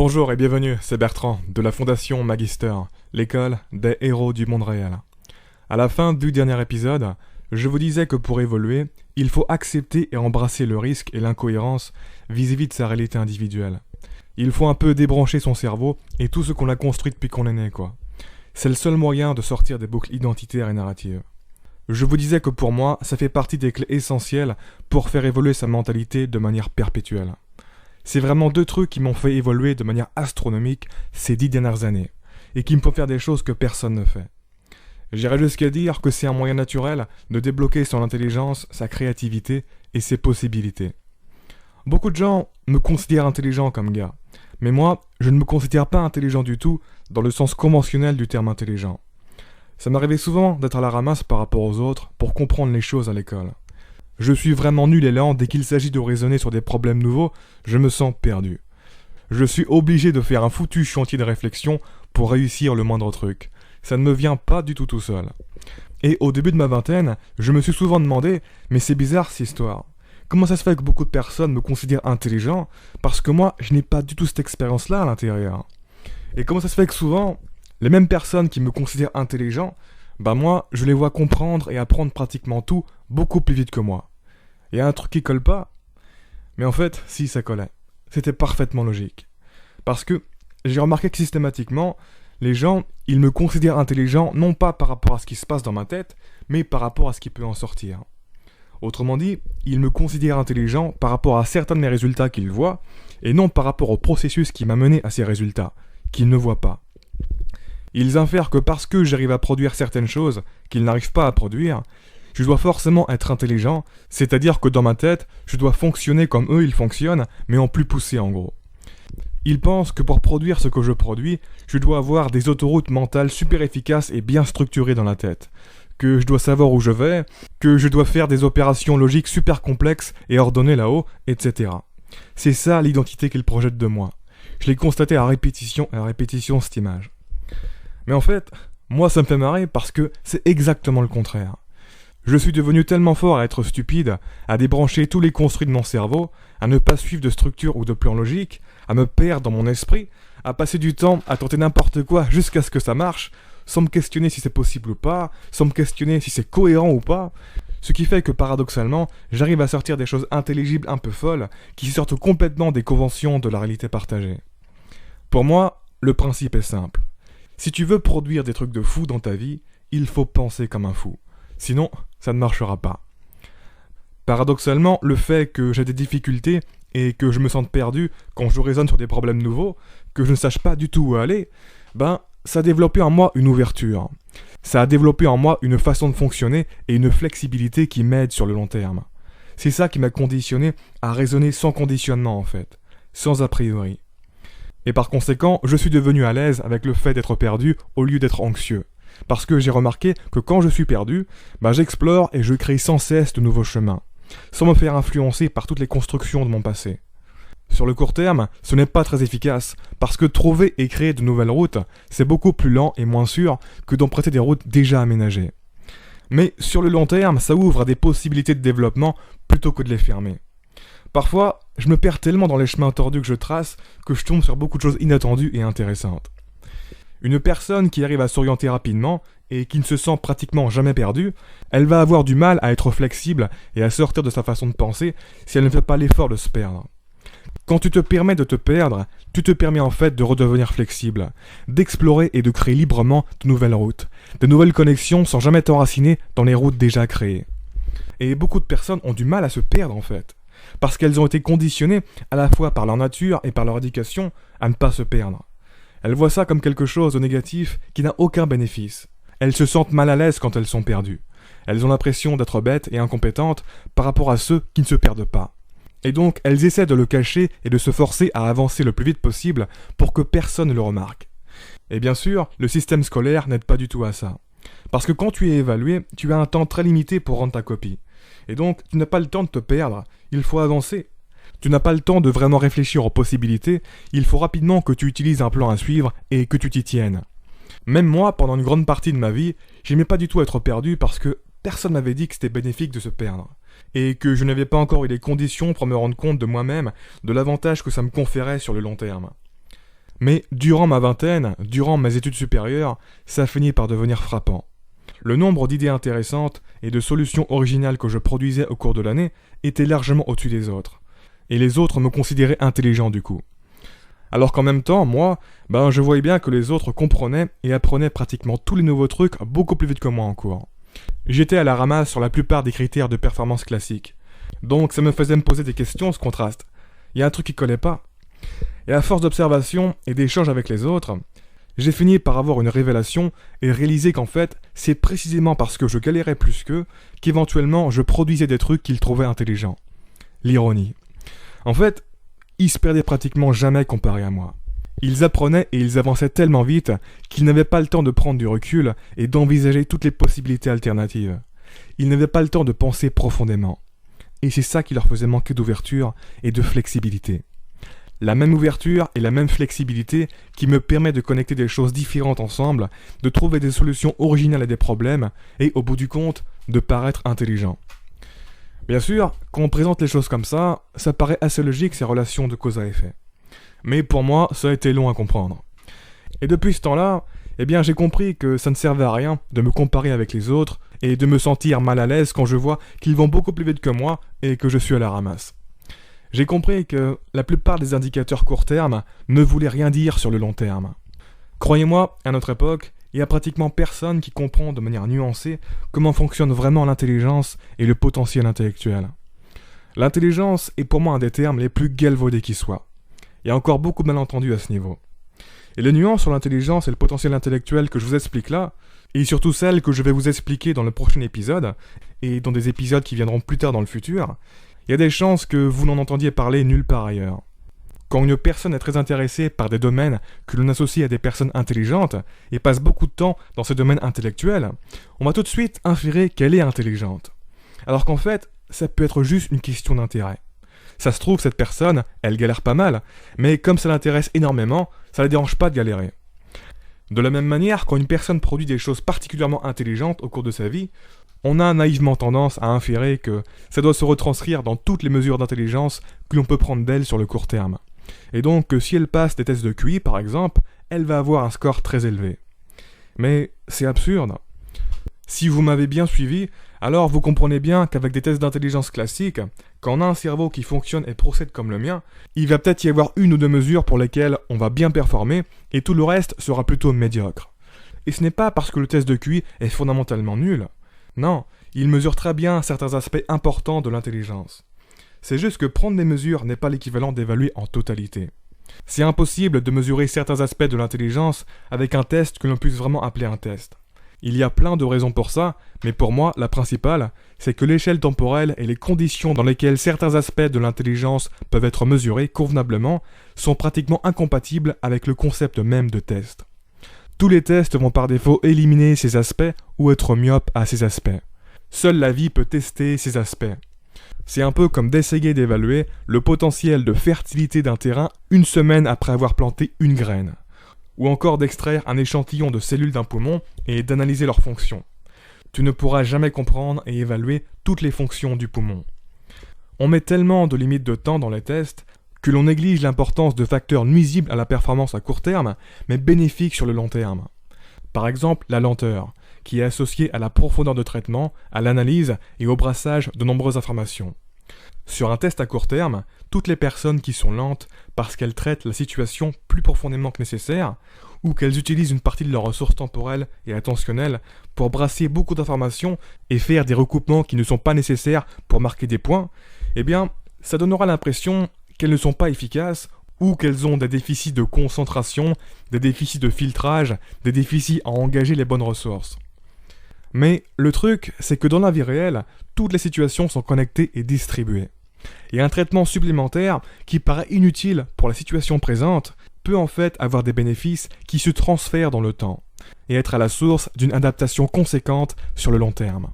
Bonjour et bienvenue, c'est Bertrand, de la Fondation Magister, l'école des héros du monde réel. À la fin du dernier épisode, je vous disais que pour évoluer, il faut accepter et embrasser le risque et l'incohérence vis-à-vis de sa réalité individuelle. Il faut un peu débrancher son cerveau et tout ce qu'on a construit depuis qu'on est né, quoi. C'est le seul moyen de sortir des boucles identitaires et narratives. Je vous disais que pour moi, ça fait partie des clés essentielles pour faire évoluer sa mentalité de manière perpétuelle. C'est vraiment deux trucs qui m'ont fait évoluer de manière astronomique ces 10 dernières années, et qui me font faire des choses que personne ne fait. J'irais jusqu'à dire que c'est un moyen naturel de débloquer son intelligence, sa créativité et ses possibilités. Beaucoup de gens me considèrent intelligent comme gars, mais moi, je ne me considère pas intelligent du tout dans le sens conventionnel du terme intelligent. Ça m'arrivait souvent d'être à la ramasse par rapport aux autres pour comprendre les choses à l'école. Je suis vraiment nul et lent dès qu'il s'agit de raisonner sur des problèmes nouveaux, je me sens perdu. Je suis obligé de faire un foutu chantier de réflexion pour réussir le moindre truc. Ça ne me vient pas du tout seul. Et au début de ma vingtaine, je me suis souvent demandé, mais c'est bizarre cette histoire. Comment ça se fait que beaucoup de personnes me considèrent intelligent, parce que moi, je n'ai pas du tout cette expérience-là à l'intérieur. Et comment ça se fait que souvent, les mêmes personnes qui me considèrent intelligent, moi, je les vois comprendre et apprendre pratiquement tout beaucoup plus vite que moi. Il y a un truc qui colle pas. Mais en fait, si, ça collait. C'était parfaitement logique. Parce que j'ai remarqué que systématiquement, les gens, ils me considèrent intelligent non pas par rapport à ce qui se passe dans ma tête, mais par rapport à ce qui peut en sortir. Autrement dit, ils me considèrent intelligent par rapport à certains de mes résultats qu'ils voient, et non par rapport au processus qui m'a mené à ces résultats, qu'ils ne voient pas. Ils infèrent que parce que j'arrive à produire certaines choses qu'ils n'arrivent pas à produire, je dois forcément être intelligent, c'est-à-dire que dans ma tête, je dois fonctionner comme eux ils fonctionnent, mais en plus poussé en gros. Ils pensent que pour produire ce que je produis, je dois avoir des autoroutes mentales super efficaces et bien structurées dans la tête, que je dois savoir où je vais, que je dois faire des opérations logiques super complexes et ordonnées là-haut, etc. C'est ça l'identité qu'ils projettent de moi. Je l'ai constaté à répétition cette image. Mais en fait, moi ça me fait marrer parce que c'est exactement le contraire. Je suis devenu tellement fort à être stupide, à débrancher tous les construits de mon cerveau, à ne pas suivre de structure ou de plan logique, à me perdre dans mon esprit, à passer du temps à tenter n'importe quoi jusqu'à ce que ça marche, sans me questionner si c'est possible ou pas, sans me questionner si c'est cohérent ou pas. Ce qui fait que paradoxalement, j'arrive à sortir des choses intelligibles un peu folles, qui sortent complètement des conventions de la réalité partagée. Pour moi, le principe est simple. Si tu veux produire des trucs de fou dans ta vie, il faut penser comme un fou. Sinon, ça ne marchera pas. Paradoxalement, le fait que j'ai des difficultés et que je me sente perdu quand je raisonne sur des problèmes nouveaux, que je ne sache pas du tout où aller, ça a développé en moi une ouverture. Ça a développé en moi une façon de fonctionner et une flexibilité qui m'aide sur le long terme. C'est ça qui m'a conditionné à raisonner sans conditionnement en fait, sans a priori. Et par conséquent, je suis devenu à l'aise avec le fait d'être perdu au lieu d'être anxieux. Parce que j'ai remarqué que quand je suis perdu, j'explore et je crée sans cesse de nouveaux chemins, sans me faire influencer par toutes les constructions de mon passé. Sur le court terme, ce n'est pas très efficace, parce que trouver et créer de nouvelles routes, c'est beaucoup plus lent et moins sûr que d'emprunter des routes déjà aménagées. Mais sur le long terme, ça ouvre à des possibilités de développement plutôt que de les fermer. Parfois, je me perds tellement dans les chemins tordus que je trace que je tombe sur beaucoup de choses inattendues et intéressantes. Une personne qui arrive à s'orienter rapidement et qui ne se sent pratiquement jamais perdue, elle va avoir du mal à être flexible et à sortir de sa façon de penser si elle ne fait pas l'effort de se perdre. Quand tu te permets de te perdre, tu te permets en fait de redevenir flexible, d'explorer et de créer librement de nouvelles routes, de nouvelles connexions sans jamais t'enraciner dans les routes déjà créées. Et beaucoup de personnes ont du mal à se perdre en fait, parce qu'elles ont été conditionnées à la fois par leur nature et par leur éducation à ne pas se perdre. Elles voient ça comme quelque chose de négatif qui n'a aucun bénéfice. Elles se sentent mal à l'aise quand elles sont perdues. Elles ont l'impression d'être bêtes et incompétentes par rapport à ceux qui ne se perdent pas. Et donc, elles essaient de le cacher et de se forcer à avancer le plus vite possible pour que personne ne le remarque. Et bien sûr, le système scolaire n'aide pas du tout à ça. Parce que quand tu es évalué, tu as un temps très limité pour rendre ta copie. Et donc, tu n'as pas le temps de te perdre, il faut avancer. Tu n'as pas le temps de vraiment réfléchir aux possibilités, il faut rapidement que tu utilises un plan à suivre et que tu t'y tiennes. Même moi, pendant une grande partie de ma vie, j'aimais pas du tout être perdu parce que personne m'avait dit que c'était bénéfique de se perdre. Et que je n'avais pas encore eu les conditions pour me rendre compte de moi-même, de l'avantage que ça me conférait sur le long terme. Mais durant ma vingtaine, durant mes études supérieures, ça finit par devenir frappant. Le nombre d'idées intéressantes et de solutions originales que je produisais au cours de l'année était largement au-dessus des autres. Et les autres me considéraient intelligent du coup. Alors qu'en même temps, moi, je voyais bien que les autres comprenaient et apprenaient pratiquement tous les nouveaux trucs beaucoup plus vite que moi en cours. J'étais à la ramasse sur la plupart des critères de performance classiques. Donc ça me faisait me poser des questions, ce contraste. Il y a un truc qui collait pas. Et à force d'observation et d'échanges avec les autres, j'ai fini par avoir une révélation et réaliser qu'en fait, c'est précisément parce que je galérais plus qu'eux qu'éventuellement je produisais des trucs qu'ils trouvaient intelligents. L'ironie. En fait, ils se perdaient pratiquement jamais comparé à moi. Ils apprenaient et ils avançaient tellement vite qu'ils n'avaient pas le temps de prendre du recul et d'envisager toutes les possibilités alternatives. Ils n'avaient pas le temps de penser profondément. Et c'est ça qui leur faisait manquer d'ouverture et de flexibilité. La même ouverture et la même flexibilité qui me permet de connecter des choses différentes ensemble, de trouver des solutions originales à des problèmes et, au bout du compte, de paraître intelligent. Bien sûr, quand on présente les choses comme ça paraît assez logique ces relations de cause à effet. Mais pour moi, ça a été long à comprendre. Et depuis ce temps-là, j'ai compris que ça ne servait à rien de me comparer avec les autres et de me sentir mal à l'aise quand je vois qu'ils vont beaucoup plus vite que moi et que je suis à la ramasse. J'ai compris que la plupart des indicateurs court terme ne voulaient rien dire sur le long terme. Croyez-moi, à notre époque, il n'y a pratiquement personne qui comprend de manière nuancée comment fonctionne vraiment l'intelligence et le potentiel intellectuel. L'intelligence est pour moi un des termes les plus galvaudés qui soient. Il y a encore beaucoup de malentendus à ce niveau. Et les nuances sur l'intelligence et le potentiel intellectuel que je vous explique là, et surtout celles que je vais vous expliquer dans le prochain épisode, et dans des épisodes qui viendront plus tard dans le futur, il y a des chances que vous n'en entendiez parler nulle part ailleurs. Quand une personne est très intéressée par des domaines que l'on associe à des personnes intelligentes, et passe beaucoup de temps dans ces domaines intellectuels, on va tout de suite inférer qu'elle est intelligente. Alors qu'en fait, ça peut être juste une question d'intérêt. Ça se trouve, cette personne, elle galère pas mal, mais comme ça l'intéresse énormément, ça la dérange pas de galérer. De la même manière, quand une personne produit des choses particulièrement intelligentes au cours de sa vie, on a naïvement tendance à inférer que ça doit se retranscrire dans toutes les mesures d'intelligence que l'on peut prendre d'elle sur le court terme. Et donc que si elle passe des tests de QI par exemple, elle va avoir un score très élevé. Mais c'est absurde. Si vous m'avez bien suivi, alors vous comprenez bien qu'avec des tests d'intelligence classiques, quand on a un cerveau qui fonctionne et procède comme le mien, il va peut-être y avoir une ou deux mesures pour lesquelles on va bien performer et tout le reste sera plutôt médiocre. Et ce n'est pas parce que le test de QI est fondamentalement nul. Non, il mesure très bien certains aspects importants de l'intelligence. C'est juste que prendre des mesures n'est pas l'équivalent d'évaluer en totalité. C'est impossible de mesurer certains aspects de l'intelligence avec un test que l'on puisse vraiment appeler un test. Il y a plein de raisons pour ça, mais pour moi, la principale, c'est que l'échelle temporelle et les conditions dans lesquelles certains aspects de l'intelligence peuvent être mesurés convenablement sont pratiquement incompatibles avec le concept même de test. Tous les tests vont par défaut éliminer ces aspects ou être myopes à ces aspects. Seule la vie peut tester ces aspects. C'est un peu comme d'essayer d'évaluer le potentiel de fertilité d'un terrain une semaine après avoir planté une graine. Ou encore d'extraire un échantillon de cellules d'un poumon et d'analyser leurs fonctions. Tu ne pourras jamais comprendre et évaluer toutes les fonctions du poumon. On met tellement de limites de temps dans les tests que l'on néglige l'importance de facteurs nuisibles à la performance à court terme, mais bénéfiques sur le long terme. Par exemple, la lenteur, qui est associée à la profondeur de traitement, à l'analyse et au brassage de nombreuses informations. Sur un test à court terme, toutes les personnes qui sont lentes parce qu'elles traitent la situation plus profondément que nécessaire, ou qu'elles utilisent une partie de leurs ressources temporelles et attentionnelles pour brasser beaucoup d'informations et faire des recoupements qui ne sont pas nécessaires pour marquer des points, ça donnera l'impression qu'elles ne sont pas efficaces ou qu'elles ont des déficits de concentration, des déficits de filtrage, des déficits à engager les bonnes ressources. Mais le truc, c'est que dans la vie réelle, toutes les situations sont connectées et distribuées. Et un traitement supplémentaire qui paraît inutile pour la situation présente peut en fait avoir des bénéfices qui se transfèrent dans le temps et être à la source d'une adaptation conséquente sur le long terme.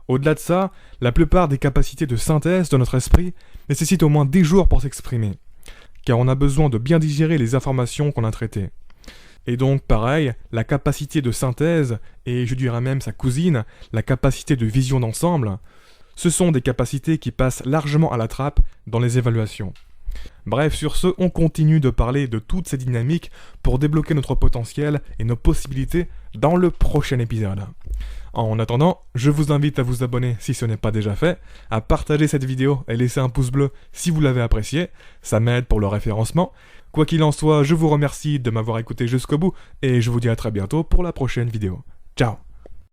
Au-delà de ça, la plupart des capacités de synthèse de notre esprit nécessitent au moins 10 jours pour s'exprimer, car on a besoin de bien digérer les informations qu'on a traitées. Et donc, pareil, la capacité de synthèse, et je dirais même sa cousine, la capacité de vision d'ensemble, ce sont des capacités qui passent largement à la trappe dans les évaluations. Bref, sur ce, on continue de parler de toutes ces dynamiques pour débloquer notre potentiel et nos possibilités dans le prochain épisode. En attendant, je vous invite à vous abonner si ce n'est pas déjà fait, à partager cette vidéo et laisser un pouce bleu si vous l'avez apprécié, ça m'aide pour le référencement. Quoi qu'il en soit, je vous remercie de m'avoir écouté jusqu'au bout et je vous dis à très bientôt pour la prochaine vidéo. Ciao!